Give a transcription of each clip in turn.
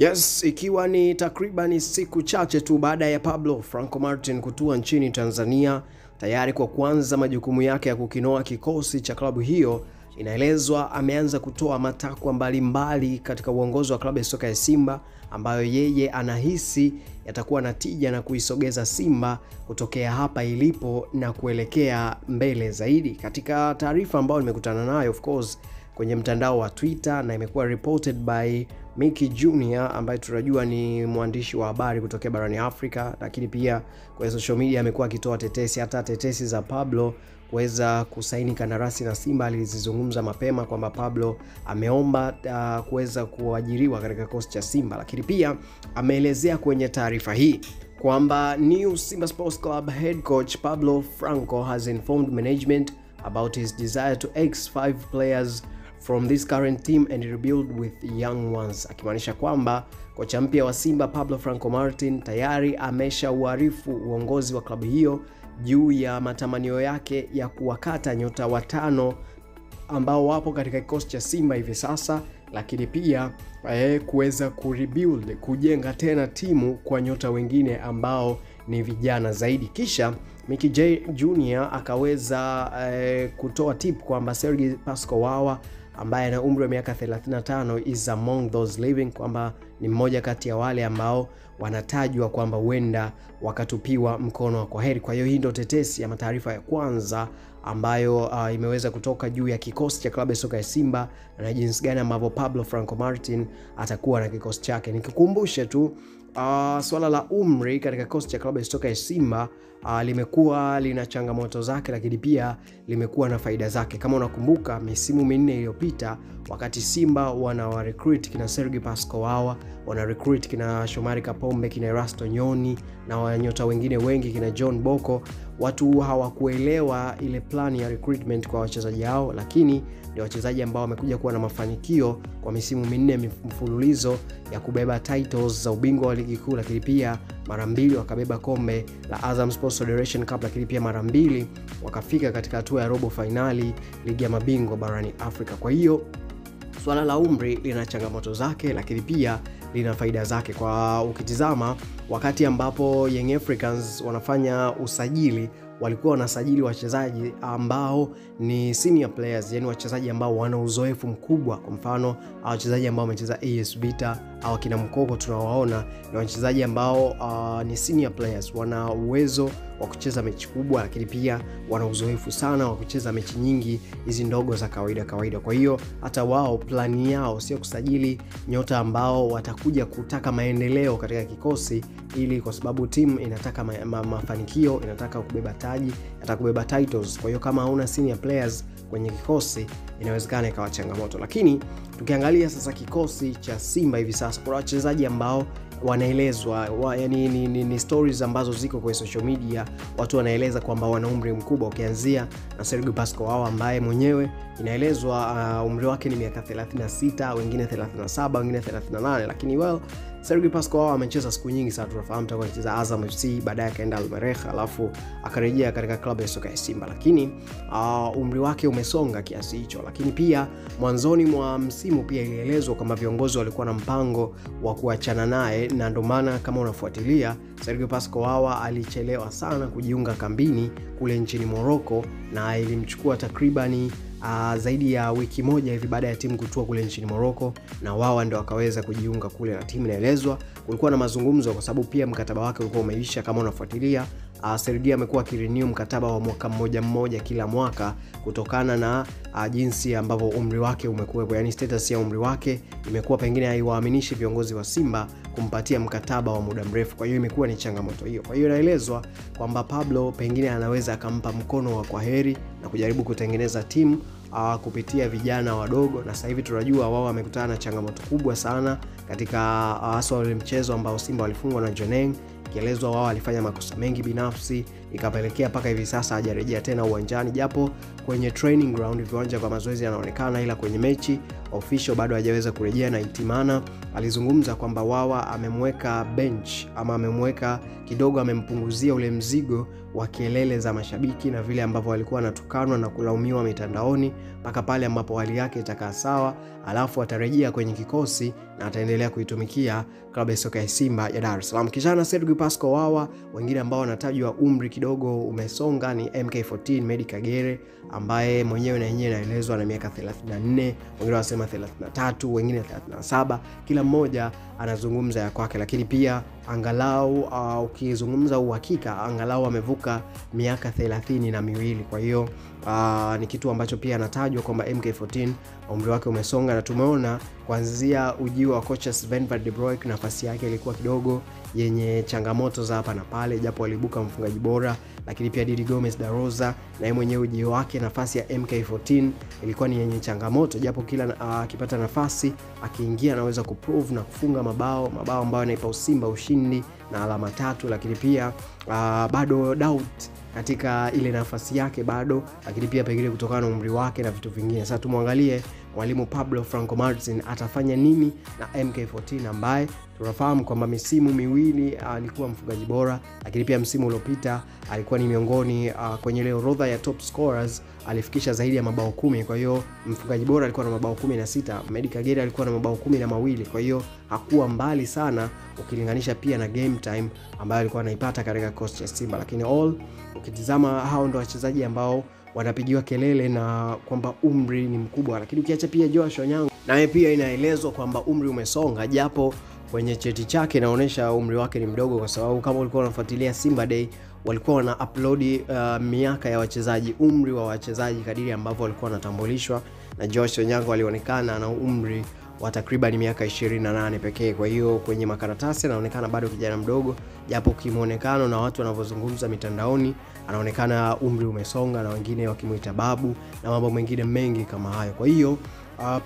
Yes, ikiwa ni takriban siku chache tu baada ya Pablo Franco Martin kutua nchini Tanzania tayari kwa kuanza majukumu yake ya kukinoa kikosi cha klabu hiyo, inaelezwa ameanza kutoa matakwa mbalimbali katika uongozi wa klabu ya soka ya Simba ambayo yeye anahisi yatakuwa na tija na kuisogeza Simba kutokea hapa ilipo na kuelekea mbele zaidi. Katika taarifa ambayo nimekutana nayo of course kwenye mtandao wa Twitter na imekuwa reported by Mickey Jr. ambaye tunajua ni mwandishi wa habari kutokea barani Afrika, lakini pia kwa social media amekuwa akitoa tetesi, hata tetesi za Pablo kuweza kusaini kandarasi na Simba alizizungumza mapema kwamba Pablo ameomba kuweza kuajiriwa katika kikosi cha Simba. Lakini pia ameelezea kwenye taarifa hii kwamba new Simba Sports Club head coach Pablo Franco has informed management about his desire to X5 players from this current team and rebuild with young ones, akimaanisha kwamba kocha mpya wa Simba Pablo Franco Martin tayari ameshauarifu uongozi wa klabu hiyo juu ya matamanio yake ya kuwakata nyota watano ambao wapo katika kikosi cha Simba hivi sasa, lakini pia kuweza kurebuild, kujenga tena timu kwa nyota wengine ambao ni vijana zaidi. Kisha Mickey Jr. akaweza kutoa tip kwamba Wawa ambaye ana umri wa miaka 35 is among those living, kwamba ni mmoja kati ya wale ambao wanatajwa kwamba huenda wakatupiwa mkono wa kwaheri. Kwa hiyo hii ndio tetesi ya taarifa ya kwanza ambayo imeweza kutoka juu ya kikosi cha klabu ya soka ya Simba na jinsi gani ambavyo Pablo Franco Martin atakuwa na kikosi chake. Nikikumbushe tu swala la umri katika kikosi cha klabu ya soka ya Simba limekuwa lina changamoto zake, lakini pia limekuwa na faida zake. Kama unakumbuka misimu minne iliyopita wakati Simba wana recruit kina Wawa, wana recruit kina Shomari Kapombe, kina Erasto Nyoni na wanyota wengine wengi kina John Boko, watu hawakuelewa ile plan ya recruitment kwa wachezaji hao, lakini ndio wachezaji ambao wamekuja kuwa na mafanikio kwa misimu minne mfululizo ya kubeba titles za ubingwa wa ligi kuu, lakini pia mara mbili wakabeba kombe la Azam Sports Federation Cup, lakini pia mara mbili wakafika katika hatua ya robo finali ligi ya mabingwa barani Afrika. Kwa hiyo swala la umri lina changamoto zake, lakini pia lina faida zake. Kwa ukitizama wakati ambapo Young Africans wanafanya usajili, walikuwa wanasajili wachezaji ambao ni senior players, yani wachezaji ambao wana uzoefu mkubwa. Kwa mfano wachezaji ambao wamecheza AS Vita au kina Mkoko tunawaona ni wachezaji ambao ni senior players, wana uwezo wa kucheza mechi kubwa, lakini pia wana uzoefu sana wa kucheza mechi nyingi hizi ndogo za kawaida. Kwa hiyo hata wao plani yao sio kusajili nyota ambao watakuja kutaka maendeleo katika kikosi, ili kwa sababu timu inataka mafanikio, inataka kubeba taji, inataka kubeba titles. Kwa hiyo kama hauna senior players kwenye kikosi inawezekana ikawa changamoto. Lakini tukiangalia sasa kikosi cha Simba hivi sasa, kuna wachezaji ambao wanaelezwa yani ni stories ambazo ziko kwa social media, watu wanaeleza kwamba wana umri mkubwa, ukianzia na Wawa ambaye mwenyewe inaelezwa umri wake ni miaka 36, wengine 37, wengine 38, lakini Wawa amecheza siku nyingi sana. Tunafahamu toka alicheza Azam FC, baadaye akaenda Almereja, alafu akarejea katika klabu ya soka ya Simba, lakini umri wake umesonga kiasi hicho. Lakini pia mwanzoni mwa msimu pia ilielezwa kwamba viongozi walikuwa na mpango wa kuachana naye, na ndio maana kama unafuatilia Wawa alichelewa sana kujiunga kambini kule nchini Morocco, na ilimchukua takribani zaidi ya wiki moja hivi baada ya timu kutua kule nchini Morocco, na Wawa ndio akaweza kujiunga kule na timu. Inaelezwa kulikuwa na mazungumzo kwa sababu pia mkataba wake ulikuwa umeisha. Kama unafuatilia Sergia amekuwa akirenew mkataba wa mwaka mmoja kila mwaka kutokana na jinsi ambavyo umri wake umekuwa, yani status ya umri wake imekuwa pengine haiwaaminishi viongozi wa Simba kumpatia mkataba wa muda mrefu. Kwa hiyo imekuwa ni changamoto hiyo. Kwa hiyo inaelezwa kwamba Pablo pengine anaweza akampa mkono wa kwaheri na kujaribu kutengeneza timu kupitia vijana wadogo. Na sasa hivi tunajua wao wamekutana na changamoto kubwa sana katika hasa ule mchezo ambao Simba walifungwa na Joneng. Kielezwa wao alifanya makosa mengi binafsi, ikapelekea paka hivi sasa hajarejea tena uwanjani, japo kwenye training ground viwanja vya mazoezi yanaonekana, ila kwenye mechi official bado hajaweza kurejea. Na Itimana alizungumza kwamba Wawa amemweka bench ama amemweka kidogo, amempunguzia ule mzigo wa kelele za mashabiki na vile ambavyo walikuwa wanatukanwa na kulaumiwa mitandaoni, mpaka pale ambapo hali yake itakaa sawa, alafu atarejea kwenye kikosi na ataendelea kuitumikia klabu ya soka ya Simba ya Dar es Salaam. Kijana Duuh Pablo Wawa, wengine ambao wanatajwa umri kidogo umesonga ni MK14 Medi Kagere, ambaye mwenyewe na yeye anaelezwa na miaka 34, wengine wanasema 33, wengine 37, kila mmoja anazungumza ya kwake, lakini pia angalau ukizungumza uhakika angalau amevuka miaka 32. Kwa hiyo ni kitu ambacho pia anatajwa kwamba MK14 umri wake umesonga, na tumeona kuanzia ujio wa kocha Sven van der Broek nafasi yake ilikuwa kidogo yenye changamoto za hapa na pale, japo alibuka mfungaji bora, lakini pia Didi Gomez da Rosa na yeye mwenyewe ujio wake nafasi ya MK14 ilikuwa ni yenye changamoto, japo kila akipata nafasi akiingia anaweza kuprove na kufunga mabao ambayo yanaipa Simba ushindi na alama 3, lakini pia bado doubt katika ile nafasi yake bado, lakini pia pengine kutokana na umri wake na vitu vingine. Sasa tumwangalie mwalimu Pablo Franco Martin atafanya nini na MK14 ambaye tunafahamu kwamba misimu miwili alikuwa mfungaji bora, lakini pia msimu uliopita alikuwa ni miongoni kwenye ile orodha ya top scorers, alifikisha zaidi ya mabao 10. Kwa hiyo mfungaji bora alikuwa na mabao 16, Medi Kagere alikuwa na mabao 12. Kwa hiyo hakuwa mbali sana ukilinganisha pia na game time ambayo alikuwa anaipata katika kikosi cha Simba. Lakini ukitizama hao ndio wachezaji ambao wanapigiwa kelele na kwamba umri ni mkubwa, lakini ukiacha pia Joshua Onyango naye pia inaelezwa kwamba umri umesonga, japo kwenye cheti chake inaonyesha umri wake ni mdogo, kwa sababu kama ulikuwa unafuatilia Simba Day walikuwa wana upload miaka ya wachezaji, umri wa wachezaji kadiri ambavyo walikuwa wanatambulishwa, na Joshua Onyango alionekana na umri wa takriban miaka 28 pekee. Kwa hiyo kwenye makaratasi anaonekana bado kijana mdogo, japo kimuonekano na watu wanavyozungumza mitandaoni anaonekana umri umesonga, na wengine wakimuita babu na mambo mengine mengi kama hayo. Kwa hiyo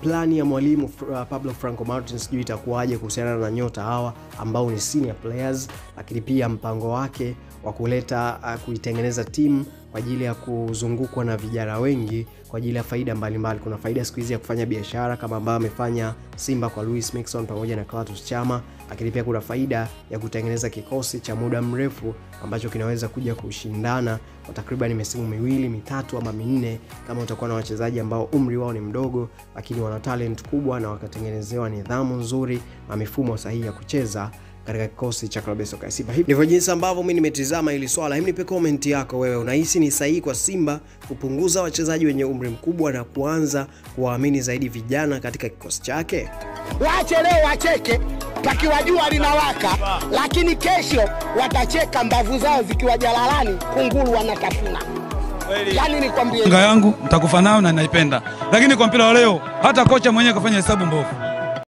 plani ya mwalimu Pablo Franco Martin sijui itakuwaje kuhusiana na nyota hawa ambao ni senior players, lakini pia mpango wake wa kuleta kuitengeneza timu kwa ajili ya kuzungukwa na vijana wengi kwa ajili ya faida mbalimbali. Kuna faida siku hizi ya kufanya biashara kama ambao amefanya Simba kwa Luis Mixon pamoja na Clatous Chama, lakini pia kuna faida ya kutengeneza kikosi cha muda mrefu ambacho kinaweza kuja kushindana kwa takriban misimu miwili, mitatu ama minne, kama utakuwa na wachezaji ambao umri wao ni mdogo lakini wana talent kubwa na wakatengenezewa nidhamu nzuri na mifumo sahihi ya kucheza katika kikosi cha klabu ya soka ya Simba. Hivi ndivyo jinsi ambavyo mimi nimetizama hili swala. Hebu nipe comment yako wewe, unahisi ni sahihi kwa Simba kupunguza wachezaji wenye umri mkubwa na kuanza kuwaamini zaidi vijana katika kikosi chake? Waache leo wacheke pakiwajua linawaka, lakini kesho watacheka mbavu zao zikiwa jalalani, kunguru wanatafuna. Yaani nikwambie, Yanga yangu mtakufa nao na naipenda, lakini kwa mpira wa leo hata kocha mwenyewe kafanya hesabu mbovu.